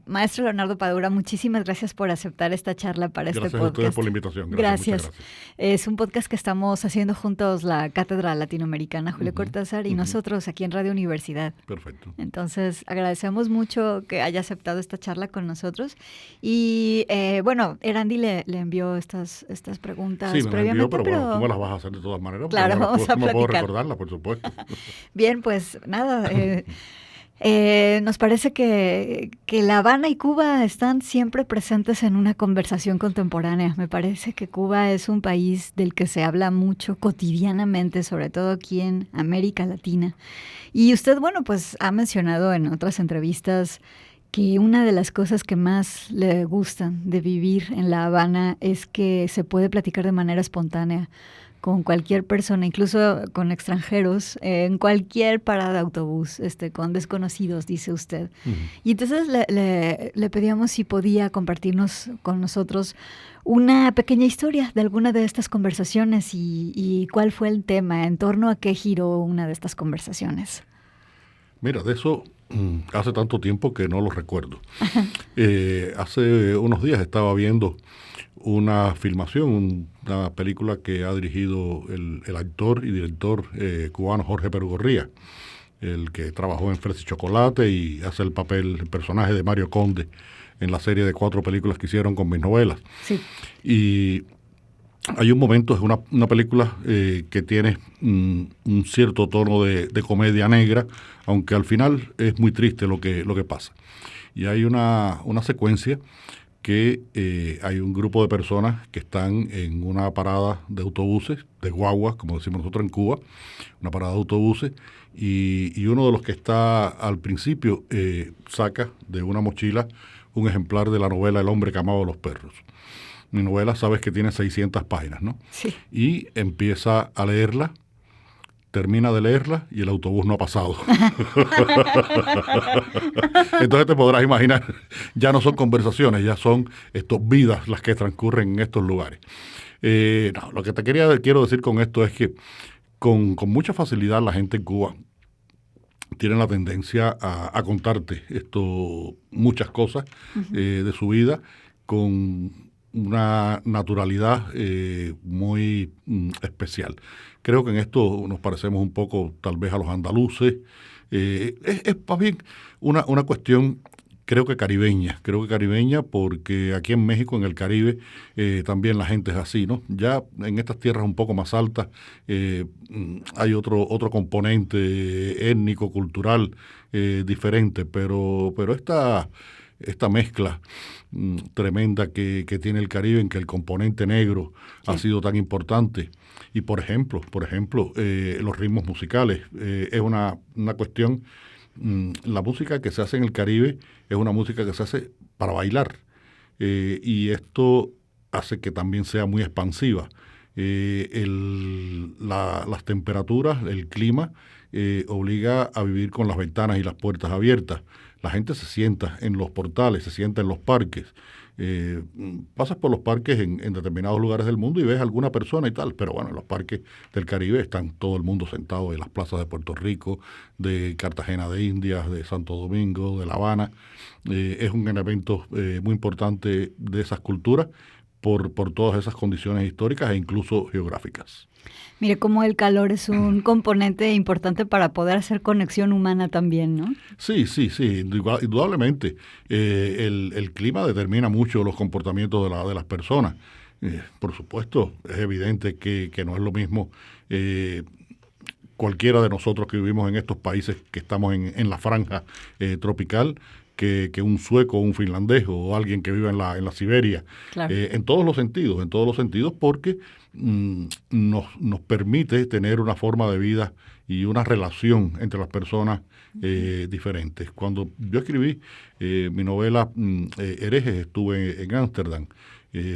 Maestro Leonardo Padura, muchísimas gracias por aceptar esta charla para este Gracias a ustedes podcast. por la invitación. Gracias. Muchas gracias. Es un podcast que estamos haciendo juntos la Cátedra Latinoamericana Julio Cortázar y nosotros aquí en Radio Universidad. Perfecto. Entonces, agradecemos mucho que haya aceptado esta charla con nosotros. Y bueno, Erandi le envió estas preguntas sí, me previamente. envió, pero bueno, tú me las vas a hacer de todas maneras. Claro, Bueno, vamos a no puedo platicar. recordarlas, por supuesto. Bien, pues nada, nos parece que La Habana y Cuba están siempre presentes en una conversación contemporánea. Me parece que Cuba es un país del que se habla mucho cotidianamente, sobre todo aquí en América Latina. Y usted, bueno, pues ha mencionado en otras entrevistas que una de las cosas que más le gustan de vivir en La Habana es que se puede platicar de manera espontánea con cualquier persona, incluso con extranjeros, en cualquier parada de autobús, con desconocidos, dice usted. Y entonces le pedíamos si podía compartirnos con nosotros una pequeña historia de alguna de estas conversaciones y cuál fue el tema, en torno a qué giró una de estas conversaciones. Mira, de eso hace tanto tiempo que no lo recuerdo. Hace unos días estaba viendo una filmación, una película que ha dirigido el actor y director cubano Jorge Perugorría, el que trabajó en Fresa y Chocolate y hace el personaje de Mario Conde en la serie de 4 películas que hicieron con mis novelas. Sí. Y hay un momento, es una película que tiene un cierto tono de comedia negra, aunque al final es muy triste lo que pasa. Y hay una secuencia que hay un grupo de personas que están en una parada de autobuses, de guaguas, como decimos nosotros en Cuba, una parada de autobuses, y uno de los que está al principio saca de una mochila un ejemplar de la novela El hombre que amaba a los perros. Mi novela, sabes que tiene 600 páginas, ¿no? Sí. Y empieza a leerla, termina de leerla y el autobús no ha pasado. Entonces te podrás imaginar, ya no son conversaciones, ya son vidas las que transcurren en estos lugares. No, lo que quiero decir con esto es que con mucha facilidad la gente en Cuba tiene la tendencia a contarte muchas cosas de su vida con una naturalidad muy especial. Creo que en esto nos parecemos un poco tal vez a los andaluces. Es más bien una cuestión, creo que caribeña porque aquí en México, en el Caribe, también la gente es así, ¿no? Ya en estas tierras un poco más altas hay otro componente étnico, cultural diferente, pero esta mezcla tremenda que tiene el Caribe, en que el componente negro ha sido tan importante. Y por ejemplo, los ritmos musicales. Es una cuestión, la música que se hace en el Caribe es una música que se hace para bailar. Y esto hace que también sea muy expansiva. Las temperaturas, el clima, obliga a vivir con las ventanas y las puertas abiertas. La gente se sienta en los portales, se sienta en los parques. Pasas por los parques en determinados lugares del mundo y ves a alguna persona y tal, pero bueno, en los parques del Caribe están todo el mundo sentado en las plazas de Puerto Rico, de Cartagena de Indias, de Santo Domingo, de La Habana. Es un evento muy importante de esas culturas por todas esas condiciones históricas e incluso geográficas. Mire cómo el calor es un componente importante para poder hacer conexión humana también, ¿no? Sí, indudablemente. El clima determina mucho los comportamientos de las personas. Por supuesto, es evidente que no es lo mismo cualquiera de nosotros que vivimos en estos países que estamos en la franja tropical, que un sueco o un finlandés o alguien que vive en la Siberia. Claro. En todos los sentidos, porque nos permite tener una forma de vida y una relación entre las personas diferentes. Cuando yo escribí mi novela Herejes, estuve en Ámsterdam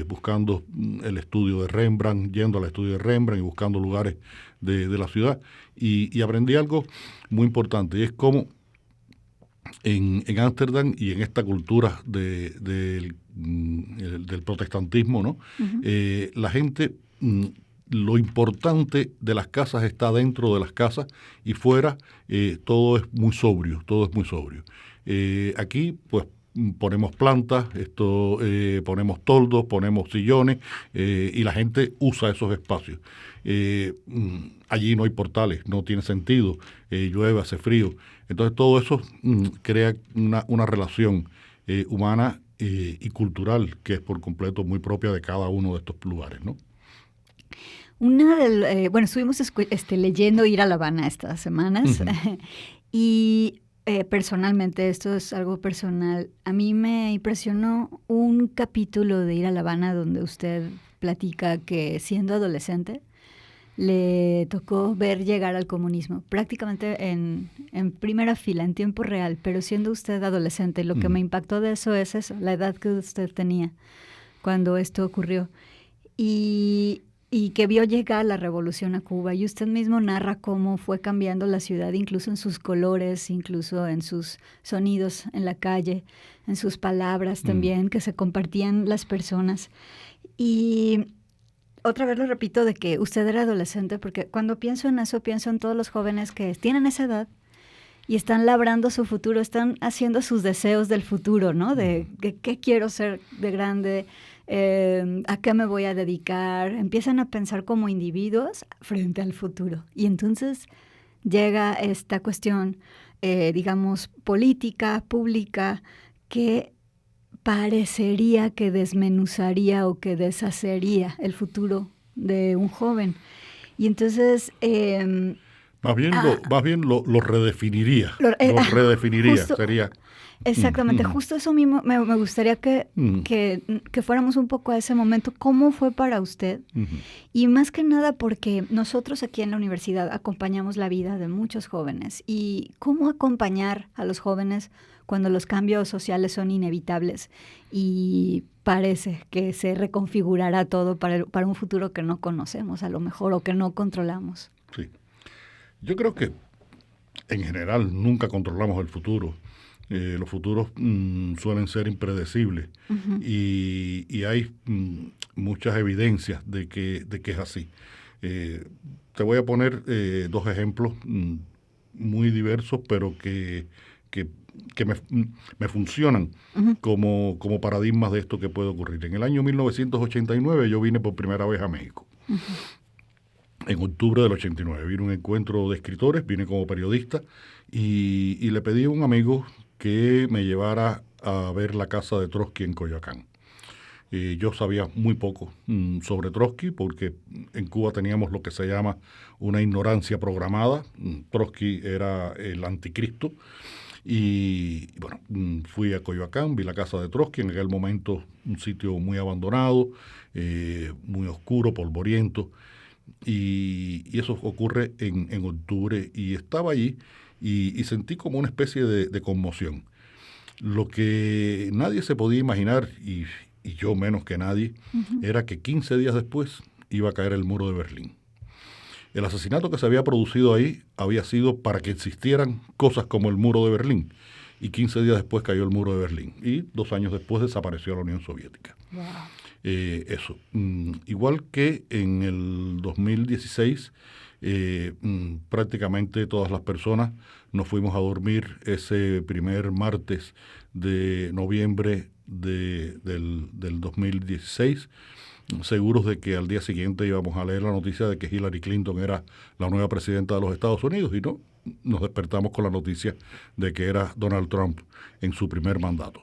buscando el estudio de Rembrandt, yendo al estudio de Rembrandt y buscando lugares de la ciudad, y aprendí algo muy importante, y es cómo en Ámsterdam y en esta cultura del protestantismo, ¿no? La gente, lo importante de las casas está dentro de las casas, y fuera todo es muy sobrio, Aquí, pues, ponemos plantas, ponemos toldos, ponemos sillones, y la gente usa esos espacios. Allí no hay portales, no tiene sentido, llueve, hace frío. Entonces todo eso crea una relación humana y cultural que es por completo muy propia de cada uno de estos lugares, ¿no? Bueno, estuvimos leyendo Ir a La Habana estas semanas y personalmente, esto es algo personal, a mí me impresionó un capítulo de Ir a La Habana donde usted platica que siendo adolescente le tocó ver llegar al comunismo, prácticamente en primera fila, en tiempo real, pero siendo usted adolescente, lo que me impactó de eso es eso, la edad que usted tenía cuando esto ocurrió. Y que vio llegar la revolución a Cuba, y usted mismo narra cómo fue cambiando la ciudad, incluso en sus colores, incluso en sus sonidos en la calle, en sus palabras también, que se compartían las personas. Y otra vez lo repito de que usted era adolescente, porque cuando pienso en eso, pienso en todos los jóvenes que tienen esa edad y están labrando su futuro, están haciendo sus deseos del futuro, ¿no? De qué quiero ser de grande, a qué me voy a dedicar. Empiezan a pensar como individuos frente al futuro. Y entonces llega esta cuestión, digamos, política, pública, que parecería que desmenuzaría o que deshacería el futuro de un joven. Y entonces Más bien lo redefiniría. Lo redefiniría, justo, sería... Exactamente, justo eso mismo me gustaría que fuéramos un poco a ese momento. ¿Cómo fue para usted? Y más que nada porque nosotros aquí en la universidad acompañamos la vida de muchos jóvenes. ¿Y cómo acompañar a los jóvenes cuando los cambios sociales son inevitables y parece que se reconfigurará todo para un futuro que no conocemos a lo mejor o que no controlamos? Sí. Yo creo que en general nunca controlamos el futuro. Los futuros suelen ser impredecibles y hay muchas evidencias de que es así. Te voy a poner dos ejemplos muy diversos, pero que me funcionan como paradigmas de esto que puede ocurrir. En el año 1989 yo vine por primera vez a México. En octubre del 89 vine a un encuentro de escritores, vine como periodista y le pedí a un amigo que me llevara a ver la casa de Trotsky en Coyoacán. Yo sabía muy poco sobre Trotsky porque en Cuba teníamos lo que se llama una ignorancia programada. Trotsky era el anticristo. Y bueno, fui a Coyoacán, vi la casa de Trotsky, en aquel momento un sitio muy abandonado, muy oscuro, polvoriento. Y eso ocurre en octubre y estaba allí y sentí como una especie de conmoción. Lo que nadie se podía imaginar, y yo menos que nadie, era que 15 días después iba a caer el muro de Berlín. El asesinato que se había producido ahí había sido para que existieran cosas como el muro de Berlín. Y 15 días después cayó el muro de Berlín. Y 2 años después desapareció la Unión Soviética. Wow. Eso. Igual que en el 2016, prácticamente todas las personas nos fuimos a dormir ese primer martes de noviembre del 2016, seguros de que al día siguiente íbamos a leer la noticia de que Hillary Clinton era la nueva presidenta de los Estados Unidos, y no, nos despertamos con la noticia de que era Donald Trump en su primer mandato.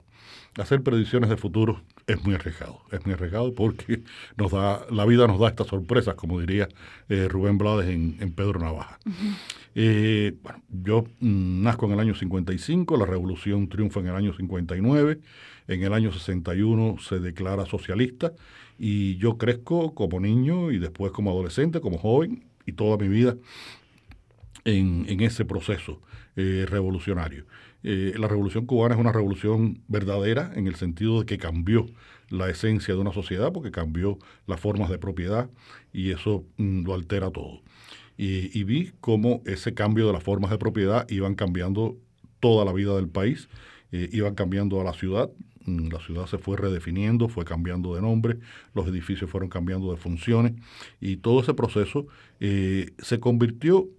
Hacer predicciones de futuro es muy arriesgado porque la vida nos da estas sorpresas, como diría Rubén Blades en Pedro Navaja. Bueno, yo nazco en el año 55, la revolución triunfa en el año 59, en el año 61 se declara socialista y yo crezco como niño y después como adolescente, como joven y toda mi vida en ese proceso revolucionario. La revolución cubana es una revolución verdadera en el sentido de que cambió la esencia de una sociedad porque cambió las formas de propiedad y eso lo altera todo. Y vi cómo ese cambio de las formas de propiedad iban cambiando toda la vida del país, iban cambiando a la ciudad. La ciudad se fue redefiniendo, fue cambiando de nombre, los edificios fueron cambiando de funciones y todo ese proceso se convirtió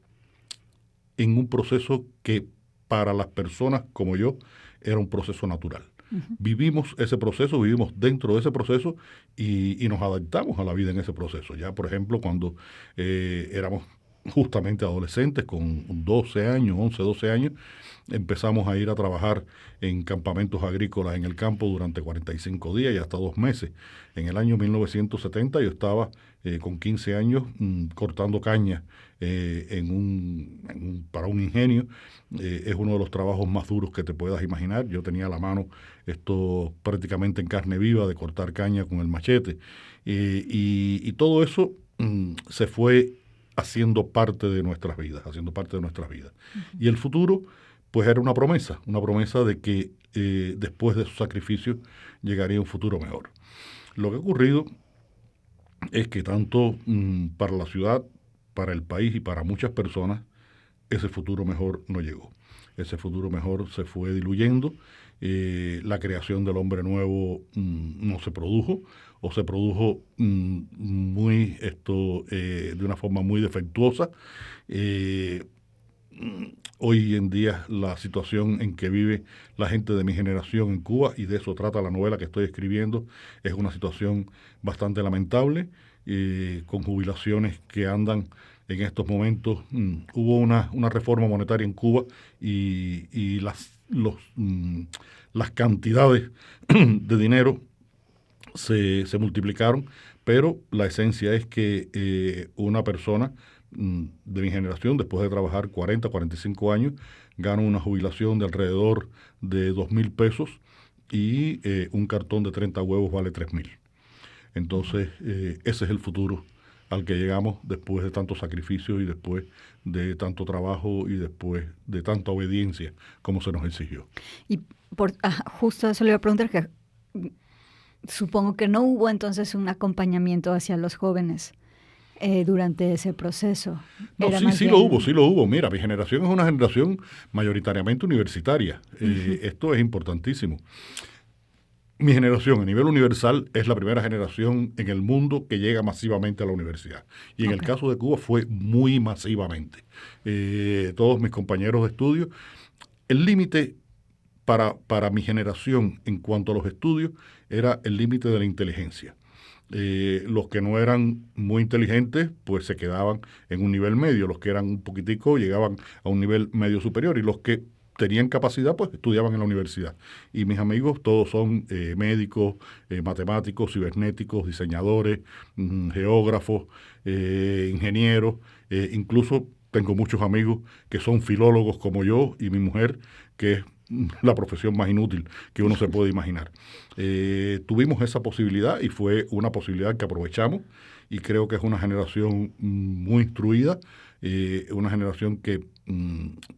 en un proceso que para las personas como yo era un proceso natural. Vivimos ese proceso, vivimos dentro de ese proceso y nos adaptamos a la vida en ese proceso. Ya, por ejemplo, cuando éramos justamente adolescentes, con 12 años, 11, 12 años, empezamos a ir a trabajar en campamentos agrícolas en el campo durante 45 días y hasta 2 meses. En el año 1970 yo estaba con 15 años cortando caña para un ingenio. Es uno de los trabajos más duros que te puedas imaginar. Yo tenía la mano esto prácticamente en carne viva de cortar caña con el machete. Y todo eso se fue haciendo parte de nuestras vidas, haciendo parte de nuestras vidas. Y el futuro, pues era una promesa de que después de esos sacrificios llegaría un futuro mejor. Lo que ha ocurrido es que tanto para la ciudad, para el país y para muchas personas, ese futuro mejor no llegó. Ese futuro mejor se fue diluyendo. La creación del hombre nuevo no se produjo, o se produjo de una forma muy defectuosa. Hoy en día la situación en que vive la gente de mi generación en Cuba, y de eso trata la novela que estoy escribiendo, es una situación bastante lamentable, con jubilaciones que andan en estos momentos. Hubo una reforma monetaria en Cuba y las cantidades de dinero se multiplicaron, pero la esencia es que una persona de mi generación, después de trabajar 40, 45 años, gana una jubilación de alrededor de 2.000 pesos y un cartón de 30 huevos vale 3.000. Entonces, ese es el futuro al que llegamos después de tanto sacrificio y después de tanto trabajo y después de tanta obediencia como se nos exigió. Y justo eso le iba a preguntar, que supongo que no hubo entonces un acompañamiento hacia los jóvenes durante ese proceso. No, sí lo hubo. Mira, mi generación es una generación mayoritariamente universitaria. Esto es importantísimo. Mi generación a nivel universal es la primera generación en el mundo que llega masivamente a la universidad. Y en el caso de Cuba fue muy masivamente. Todos mis compañeros de estudio, el límite para mi generación en cuanto a los estudios era el límite de la inteligencia. Los que no eran muy inteligentes pues se quedaban en un nivel medio, los que eran un poquitico llegaban a un nivel medio superior, y los que tenían capacidad pues estudiaban en la universidad. Y mis amigos todos son médicos, matemáticos, cibernéticos, diseñadores, geógrafos, ingenieros, incluso tengo muchos amigos que son filólogos como yo y mi mujer, que es la profesión más inútil que uno se puede imaginar. Tuvimos esa posibilidad y fue una posibilidad que aprovechamos, y creo que es una generación muy instruida, una generación que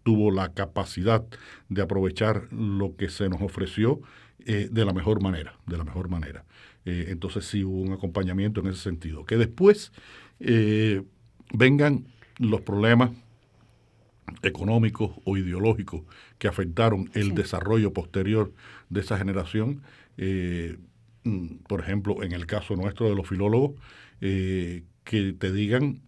tuvo la capacidad de aprovechar lo que se nos ofreció de la mejor manera, entonces sí hubo un acompañamiento en ese sentido. Que después vengan los problemas económicos o ideológicos que afectaron el desarrollo posterior de esa generación. Por ejemplo, en el caso nuestro de los filólogos, que te digan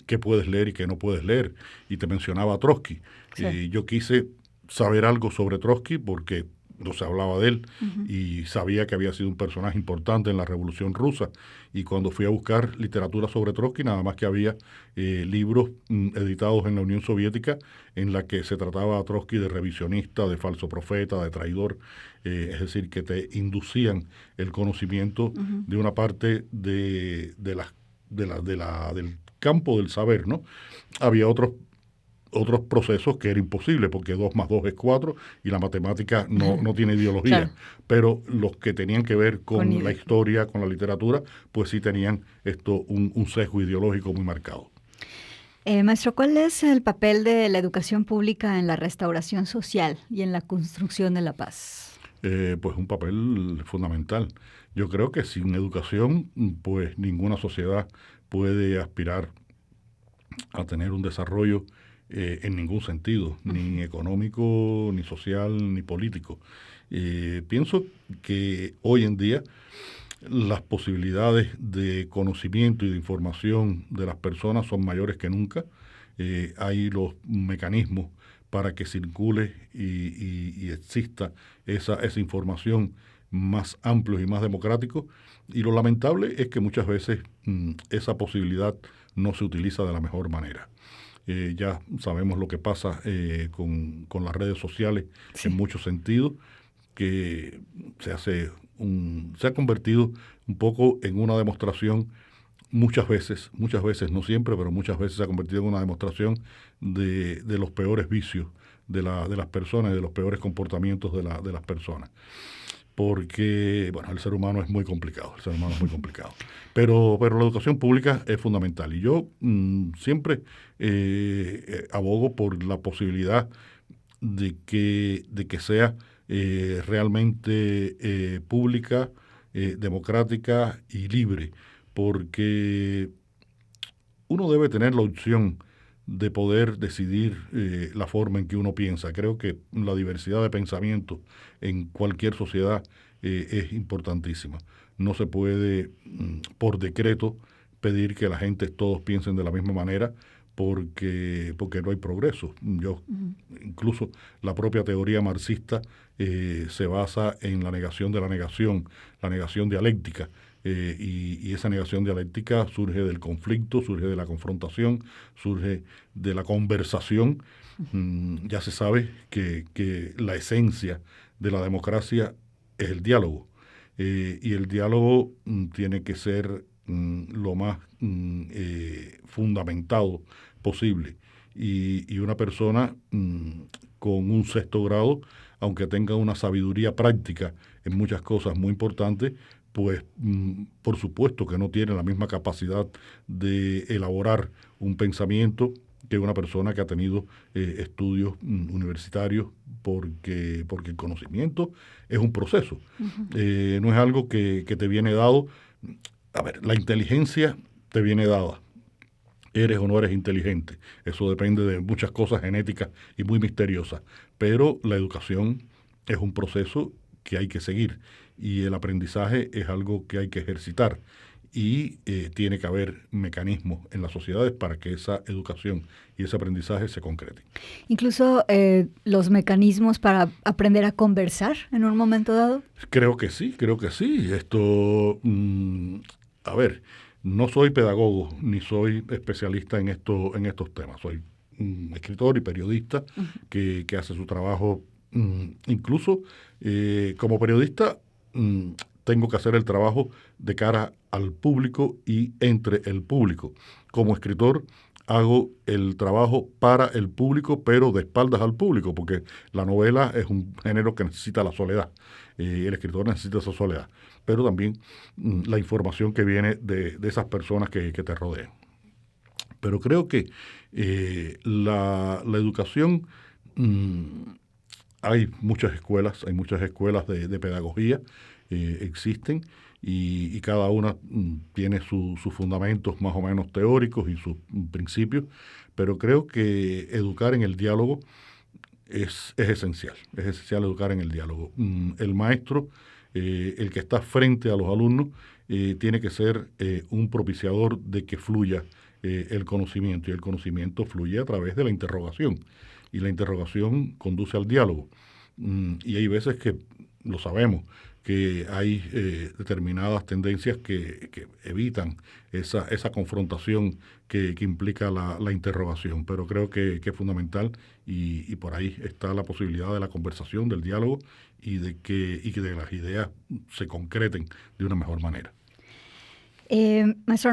qué puedes leer y qué no puedes leer. Y te mencionaba a Trotsky. Sí. Yo quise saber algo sobre Trotsky porque no se hablaba de él, y sabía que había sido un personaje importante en la Revolución Rusa. Y cuando fui a buscar literatura sobre Trotsky, nada más que había libros editados en la Unión Soviética en la que se trataba a Trotsky de revisionista, de falso profeta, de traidor, es decir, que te inducían el conocimiento de una parte del campo del saber, ¿no? Había otros procesos que era imposible, porque 2 más 2 es 4 y la matemática no tiene ideología. Claro. Pero los que tenían que ver con la historia, con la literatura, pues sí tenían un sesgo ideológico muy marcado. Maestro, ¿cuál es el papel de la educación pública en la restauración social y en la construcción de la paz? Pues un papel fundamental. Yo creo que sin educación, pues ninguna sociedad puede aspirar a tener un desarrollo en ningún sentido, ni económico, ni social, ni político. Pienso que hoy en día las posibilidades de conocimiento y de información de las personas son mayores que nunca. Hay los mecanismos para que circule y exista esa información más amplio y más democrático. Y lo lamentable es que muchas veces esa posibilidad no se utiliza de la mejor manera. Ya sabemos lo que pasa con las redes sociales en muchos sentidos, que se ha convertido un poco en una demostración muchas veces, no siempre, pero muchas veces se ha convertido en una demostración de los peores vicios de las personas, de los peores comportamientos de las personas. Porque, bueno, el ser humano es muy complicado, Pero la educación pública es fundamental. Y yo siempre abogo por la posibilidad de que sea realmente pública, democrática y libre, porque uno debe tener la opción de poder decidir la forma en que uno piensa. Creo que la diversidad de pensamiento en cualquier sociedad es importantísima. No se puede, por decreto, pedir que la gente todos piensen de la misma manera, porque no hay progreso. Incluso la propia teoría marxista se basa en la negación de la negación dialéctica. Y esa negación dialéctica surge del conflicto, surge de la confrontación, surge de la conversación. Ya se sabe que la esencia de la democracia es el diálogo. Y el diálogo tiene que ser lo más fundamentado posible. Y una persona con un sexto grado, aunque tenga una sabiduría práctica en muchas cosas muy importantes, pues por supuesto que no tiene la misma capacidad de elaborar un pensamiento que una persona que ha tenido estudios universitarios, porque el conocimiento es un proceso. No es algo que te viene dado. A ver, la inteligencia te viene dada. Eres o no eres inteligente. Eso depende de muchas cosas genéticas y muy misteriosas. Pero la educación es un proceso que hay que seguir, y el aprendizaje es algo que hay que ejercitar, y tiene que haber mecanismos en las sociedades para que esa educación y ese aprendizaje se concreten. Incluso los mecanismos para aprender a conversar en un momento dado. Creo que sí. Esto, a ver, no soy pedagogo ni soy especialista en estos temas. Soy escritor y periodista que hace su trabajo. Incluso como periodista tengo que hacer el trabajo de cara al público y entre el público. Como escritor hago el trabajo para el público, pero de espaldas al público, porque la novela es un género que necesita la soledad. El escritor necesita esa soledad, pero también la información que viene de esas personas que te rodean. Pero creo que la educación, hay muchas escuelas de pedagogía, existen, y cada una tiene sus fundamentos más o menos teóricos y sus principios, pero creo que educar en el diálogo es esencial educar en el diálogo. El maestro, el que está frente a los alumnos, tiene que ser un propiciador de que fluya el conocimiento, y el conocimiento fluye a través de la interrogación, y la interrogación conduce al diálogo. Y hay veces que, lo sabemos, que hay determinadas tendencias que evitan esa confrontación que implica la interrogación, pero creo que es fundamental, y por ahí está la posibilidad de la conversación, del diálogo, y de que las ideas se concreten de una mejor manera. Maestro,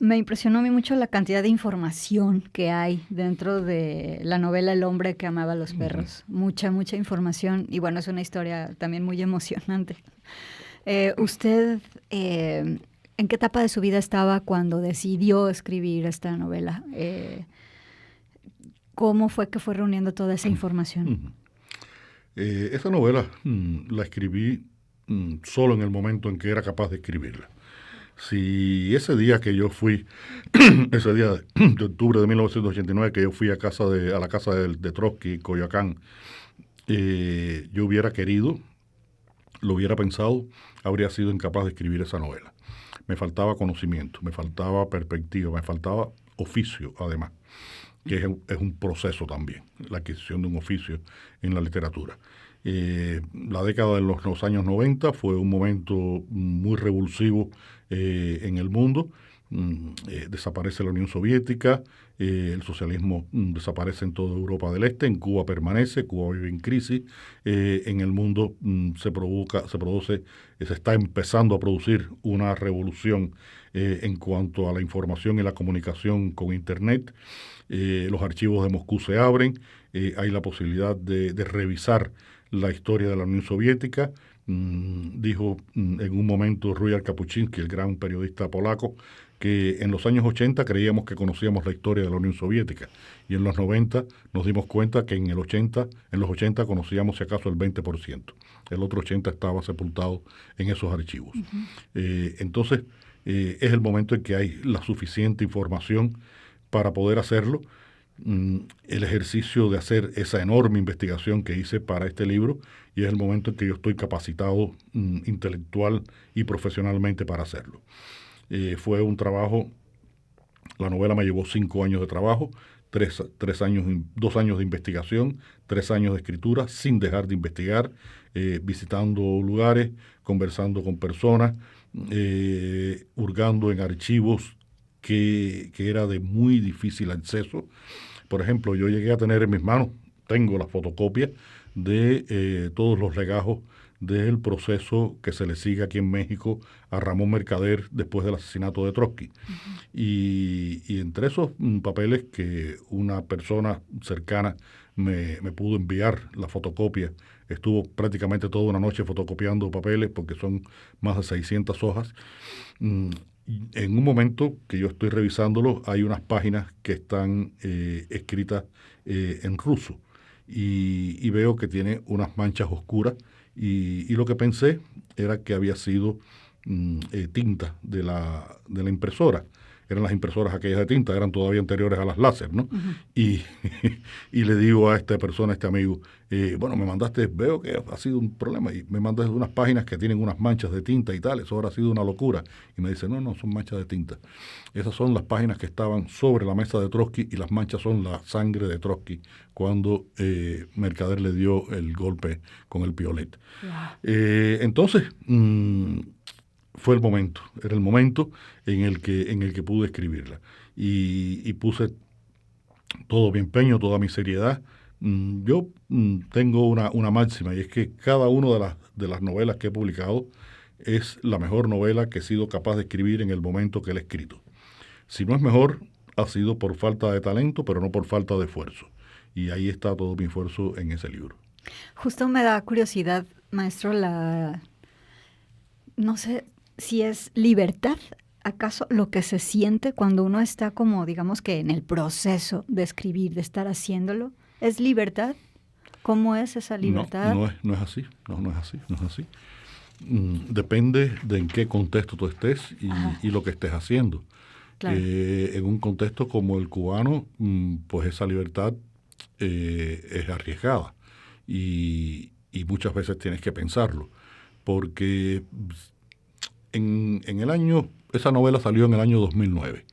me impresionó a mí mucho la cantidad de información que hay dentro de la novela El hombre que amaba a los perros. Mucha información, y bueno, es una historia también muy emocionante. ¿Usted en qué etapa de su vida estaba cuando decidió escribir esta novela? ¿Cómo fue que fue reuniendo toda esa información? Esa novela la escribí solo en el momento en que era capaz de escribirla. Si ese día que yo fui, ese día de octubre de 1989, que yo fui a la casa de Trotsky, Coyoacán, yo hubiera querido, lo hubiera pensado, habría sido incapaz de escribir esa novela. Me faltaba conocimiento, me faltaba perspectiva, me faltaba oficio, además. que es un proceso también, la adquisición de un oficio en la literatura. La década de los años 90 fue un momento muy revulsivo en el mundo. Desaparece la Unión Soviética, el socialismo desaparece en toda Europa del Este, en Cuba permanece, Cuba vive en crisis, en el mundo se está empezando a producir una revolución en cuanto a la información y la comunicación con Internet. Los archivos de Moscú se abren, hay la posibilidad de revisar la historia de la Unión Soviética. Dijo en un momento Rudyard Kapuczynski, el gran periodista polaco, que en los años 80 creíamos que conocíamos la historia de la Unión Soviética y en los 90 nos dimos cuenta que en los 80 conocíamos si acaso el 20%. El otro 80% estaba sepultado en esos archivos. Entonces, es el momento en que hay la suficiente información para poder hacerlo. El ejercicio de hacer esa enorme investigación que hice para este libro, y es el momento en que yo estoy capacitado intelectual y profesionalmente para hacerlo. Fue un trabajo, la novela me llevó 5 años de trabajo, 2 años de investigación, 3 años de escritura, sin dejar de investigar, visitando lugares, conversando con personas, hurgando en archivos que era de muy difícil acceso. Por ejemplo, yo llegué a tener en mis manos, tengo la fotocopia de todos los legajos del proceso que se le sigue aquí en México a Ramón Mercader después del asesinato de Trotsky. Y entre esos papeles que una persona cercana me pudo enviar la fotocopia, estuvo prácticamente toda una noche fotocopiando papeles porque son más de 600 hojas. En un momento que yo estoy revisándolo, hay unas páginas que están escritas en ruso y veo que tiene unas manchas oscuras y lo que pensé era que había sido tinta de la impresora. Eran las impresoras aquellas de tinta, eran todavía anteriores a las láser, ¿no? Y le digo a esta persona, a este amigo, bueno, me mandaste, veo que ha sido un problema, y me mandaste unas páginas que tienen unas manchas de tinta y tal, eso ahora ha sido una locura. Y me dice, no, son manchas de tinta. Esas son las páginas que estaban sobre la mesa de Trotsky y las manchas son la sangre de Trotsky cuando Mercader le dio el golpe con el piolet. Wow. Entonces, fue el momento, era el momento en el que pude escribirla. Y puse todo mi empeño, toda mi seriedad. Yo tengo una máxima, y es que cada una de las novelas que he publicado es la mejor novela que he sido capaz de escribir en el momento que la he escrito. Si no es mejor, ha sido por falta de talento, pero no por falta de esfuerzo. Y ahí está todo mi esfuerzo en ese libro. Justo me da curiosidad, maestro, no sé si es libertad, ¿acaso lo que se siente cuando uno está como, digamos que en el proceso de escribir, de estar haciéndolo? ¿Es libertad? ¿Cómo es esa libertad? No es así, no es así. Depende de en qué contexto tú estés y lo que estés haciendo. Claro. En un contexto como el cubano, pues esa libertad es arriesgada y muchas veces tienes que pensarlo, porque esa novela salió en el año 2009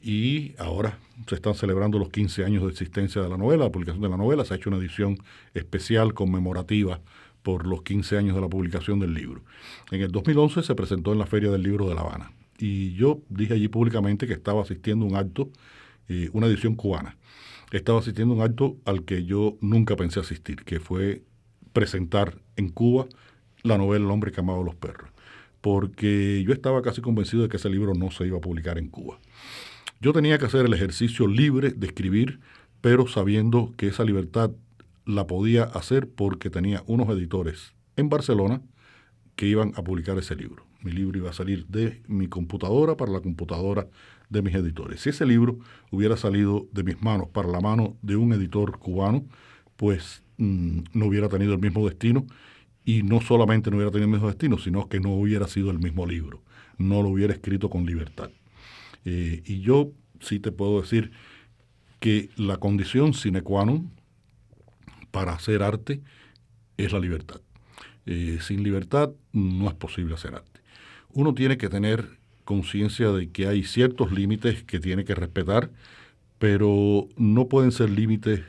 y ahora se están celebrando los 15 años de existencia de la novela, la publicación de la novela. Se ha hecho una edición especial conmemorativa por los 15 años de la publicación del libro. En el 2011 se presentó en la Feria del Libro de La Habana y yo dije allí públicamente que estaba asistiendo a un acto, una edición cubana. Estaba asistiendo a un acto al que yo nunca pensé asistir, que fue presentar en Cuba la novela El hombre que amaba a los perros, porque yo estaba casi convencido de que ese libro no se iba a publicar en Cuba. Yo tenía que hacer el ejercicio libre de escribir, pero sabiendo que esa libertad la podía hacer porque tenía unos editores en Barcelona que iban a publicar ese libro. Mi libro iba a salir de mi computadora para la computadora de mis editores. Si ese libro hubiera salido de mis manos para la mano de un editor cubano, pues no hubiera tenido el mismo destino, y no solamente no hubiera tenido el mismo destino, sino que no hubiera sido el mismo libro, no lo hubiera escrito con libertad. Y yo sí te puedo decir que la condición sine qua non para hacer arte es la libertad. Sin libertad no es posible hacer arte. Uno tiene que tener conciencia de que hay ciertos límites que tiene que respetar, pero no pueden ser límites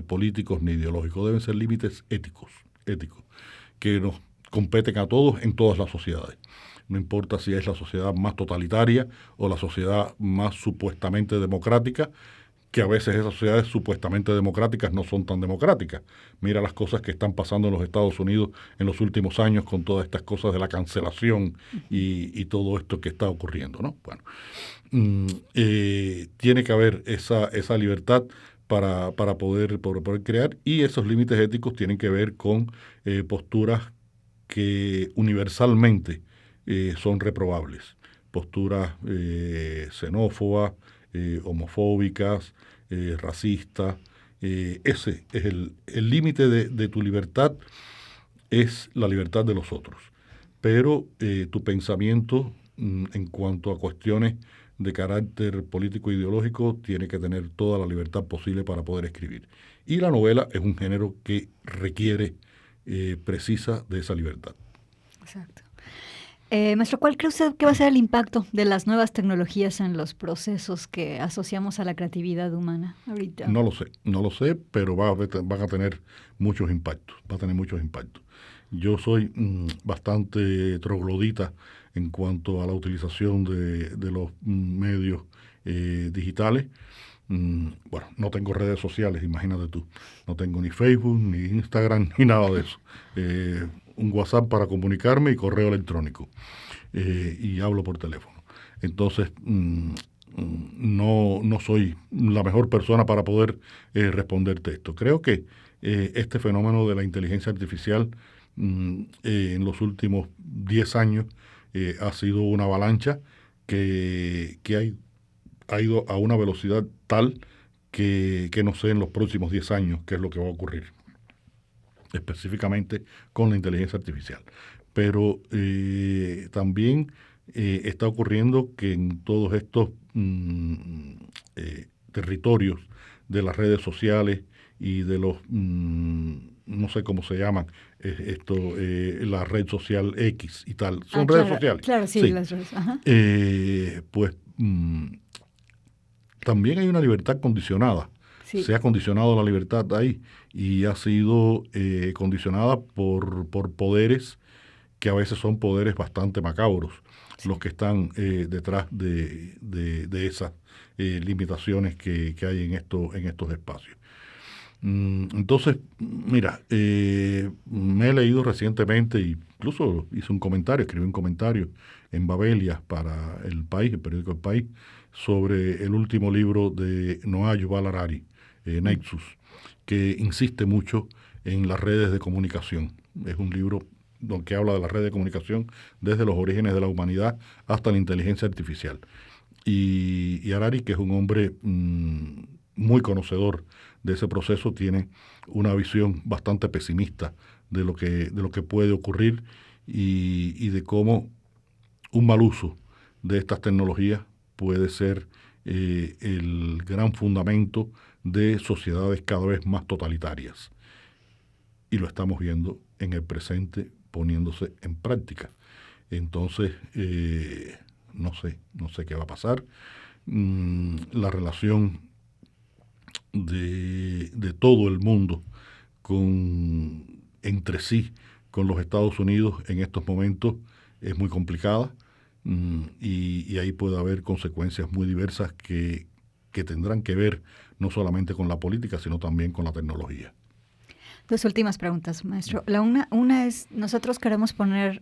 políticos ni ideológicos, deben ser límites éticos, que nos competen a todos en todas las sociedades. No importa si es la sociedad más totalitaria o la sociedad más supuestamente democrática, que a veces esas sociedades supuestamente democráticas no son tan democráticas. Mira las cosas que están pasando en los Estados Unidos en los últimos años con todas estas cosas de la cancelación y todo esto que está ocurriendo, ¿no? Bueno, tiene que haber esa libertad para poder crear, y esos límites éticos tienen que ver con posturas que universalmente son reprobables, posturas xenófobas, homofóbicas, racistas. Ese es el límite de tu libertad, es la libertad de los otros. Pero tu pensamiento en cuanto a cuestiones de carácter político e ideológico tiene que tener toda la libertad posible para poder escribir. Y la novela es un género que requiere, precisa de esa libertad. Exacto. Maestro, ¿cuál cree usted que va a ser el impacto de las nuevas tecnologías en los procesos que asociamos a la creatividad humana ahorita? No lo sé, pero van a tener muchos impactos, Yo soy bastante troglodita en cuanto a la utilización de los medios digitales. Bueno, no tengo redes sociales, imagínate tú. No tengo ni Facebook, ni Instagram, ni nada de eso. Un WhatsApp para comunicarme y correo electrónico. Y hablo por teléfono. Entonces, no soy la mejor persona para poder responderte esto. Creo que este fenómeno de la inteligencia artificial en los últimos 10 años ha sido una avalancha que ha ido a una velocidad tal que no sé en los próximos 10 años qué es lo que va a ocurrir, específicamente con la inteligencia artificial. Pero también está ocurriendo que en todos estos territorios de las redes sociales y de los, no sé cómo se llaman, la red social X y tal, son redes sociales. Claro, sí, las redes. Ajá. Pues también hay una libertad condicionada. Sí. Se ha condicionado la libertad ahí y ha sido condicionada por poderes que a veces son poderes bastante macabros, sí, los que están detrás de esas limitaciones que hay en estos espacios. Entonces, mira, me he leído recientemente, incluso escribí un comentario en Babelia para El País, el periódico El País, sobre el último libro de Noah Yuval Harari, Nexus, que insiste mucho en las redes de comunicación. Es un libro que habla de la red de comunicación desde los orígenes de la humanidad hasta la inteligencia artificial. Y Harari, que es un hombre muy conocedor de ese proceso, tiene una visión bastante pesimista de lo que puede ocurrir y de cómo un mal uso de estas tecnologías puede ser el gran fundamento de sociedades cada vez más totalitarias. Y lo estamos viendo en el presente poniéndose en práctica. Entonces, no sé qué va a pasar. La relación de todo el mundo entre sí con los Estados Unidos en estos momentos es muy complicada, y ahí puede haber consecuencias muy diversas que tendrán que ver no solamente con la política, sino también con la tecnología. Dos últimas preguntas, maestro. Una es, nosotros queremos poner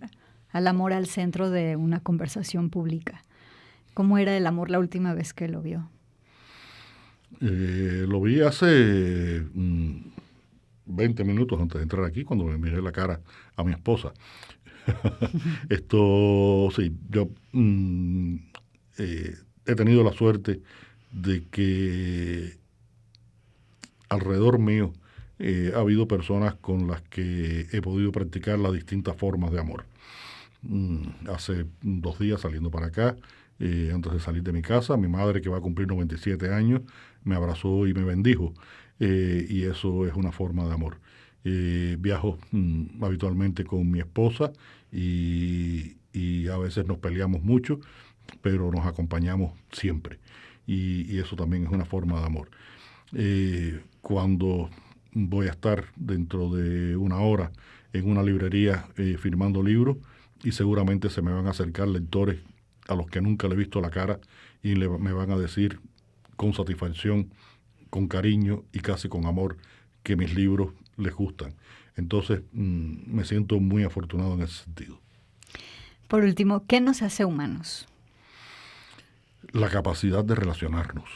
al amor al centro de una conversación pública. ¿Cómo era el amor la última vez que lo vio? Lo vi hace 20 minutos antes de entrar aquí, cuando me miré la cara a mi esposa. Sí, yo he tenido la suerte de que alrededor mío ha habido personas con las que he podido practicar las distintas formas de amor. Hace 2 días saliendo para acá, antes de salir de mi casa, mi madre, que va a cumplir 97 años, me abrazó y me bendijo, y eso es una forma de amor. Viajo habitualmente con mi esposa y a veces nos peleamos mucho, pero nos acompañamos siempre. y eso también es una forma de amor. Cuando voy a estar dentro de una hora en una librería firmando libros, y seguramente se me van a acercar lectores a los que nunca le he visto la cara y me van a decir con satisfacción, con cariño y casi con amor que mis libros les gustan. Entonces me siento muy afortunado en ese sentido. Por último, ¿qué nos hace humanos? La capacidad de relacionarnos.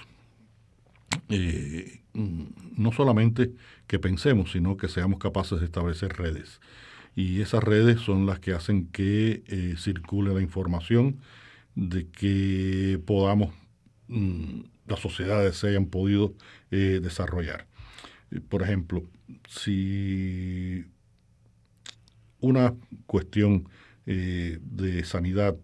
No solamente que pensemos, sino que seamos capaces de establecer redes. Y esas redes son las que hacen que circule la información, de que podamos, las sociedades se hayan podido desarrollar. Por ejemplo, si una cuestión de sanidad,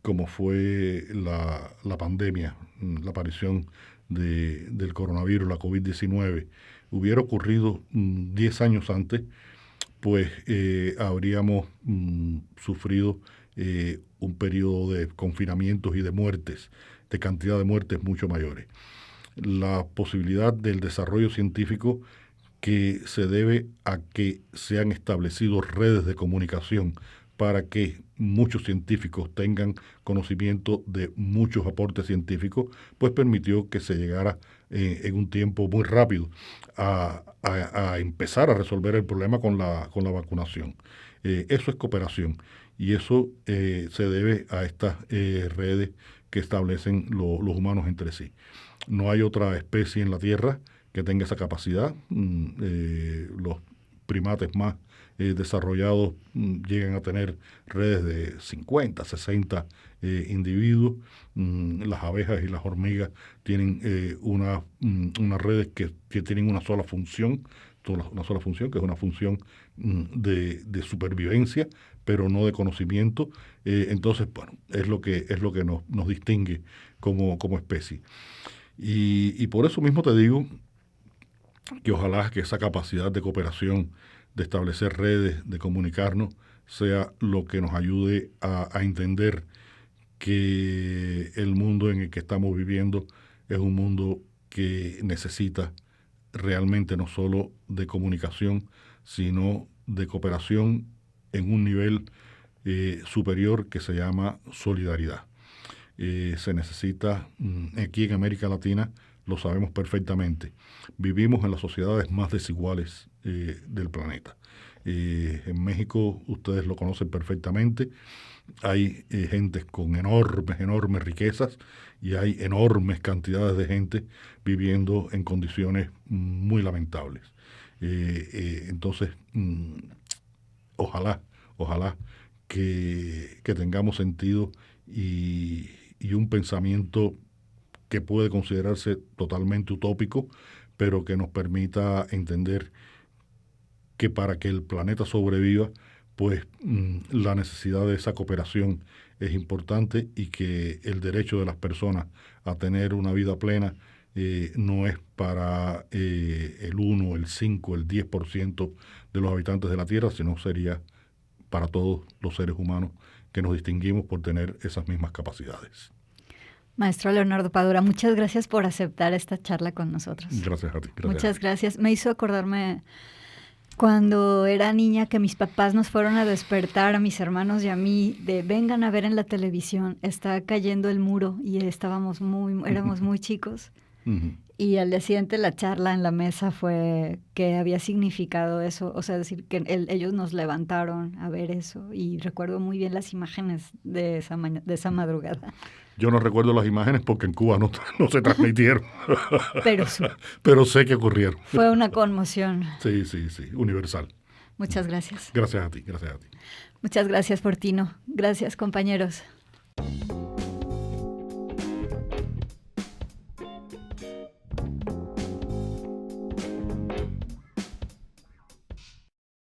como fue la pandemia, la aparición del coronavirus, la COVID-19, hubiera ocurrido 10 años antes, pues habríamos sufrido un periodo de confinamientos y de muertes, de cantidad de muertes mucho mayores. La posibilidad del desarrollo científico que se debe a que se han establecido redes de comunicación para que muchos científicos tengan conocimiento de muchos aportes científicos, pues permitió que se llegara en un tiempo muy rápido a empezar a resolver el problema con la vacunación. Eso es cooperación, y eso se debe a estas redes que establecen los humanos entre sí. No hay otra especie en la Tierra que tenga esa capacidad. Los primates más desarrollados llegan a tener redes de 50, 60 individuos. Las abejas y las hormigas tienen unas redes que tienen una sola función, que es una función de supervivencia, pero no de conocimiento. Entonces, bueno, es lo que nos distingue como especie. Y por eso mismo te digo que ojalá que esa capacidad de cooperación, de establecer redes, de comunicarnos, sea lo que nos ayude a entender que el mundo en el que estamos viviendo es un mundo que necesita realmente no solo de comunicación, sino de cooperación en un nivel superior que se llama solidaridad. Se necesita, aquí en América Latina, lo sabemos perfectamente, vivimos en las sociedades más desiguales del planeta. En México, ustedes lo conocen perfectamente, hay gentes con enormes riquezas, y hay enormes cantidades de gente viviendo en condiciones muy lamentables. Entonces, ojalá que tengamos sentido y un pensamiento que puede considerarse totalmente utópico, pero que nos permita entender que para que el planeta sobreviva, pues la necesidad de esa cooperación es importante, y que el derecho de las personas a tener una vida plena no es para el 1, el 5, el 10% de los habitantes de la Tierra, sino sería para todos los seres humanos que nos distinguimos por tener esas mismas capacidades. Maestro Leonardo Padura, muchas gracias por aceptar esta charla con nosotros. Gracias a ti. Muchas gracias. Me hizo acordarme cuando era niña que mis papás nos fueron a despertar a mis hermanos y a mí de vengan a ver en la televisión, está cayendo el muro, y éramos muy chicos. Uh-huh. Y al día siguiente la charla en la mesa fue que había significado eso, o sea, decir que ellos nos levantaron a ver eso, y recuerdo muy bien las imágenes de esa madrugada. Yo no recuerdo las imágenes porque en Cuba no se transmitieron. Pero sé que ocurrieron. Fue una conmoción. Sí, universal. Muchas gracias. Gracias a ti. Muchas gracias, Fortino. Gracias, compañeros.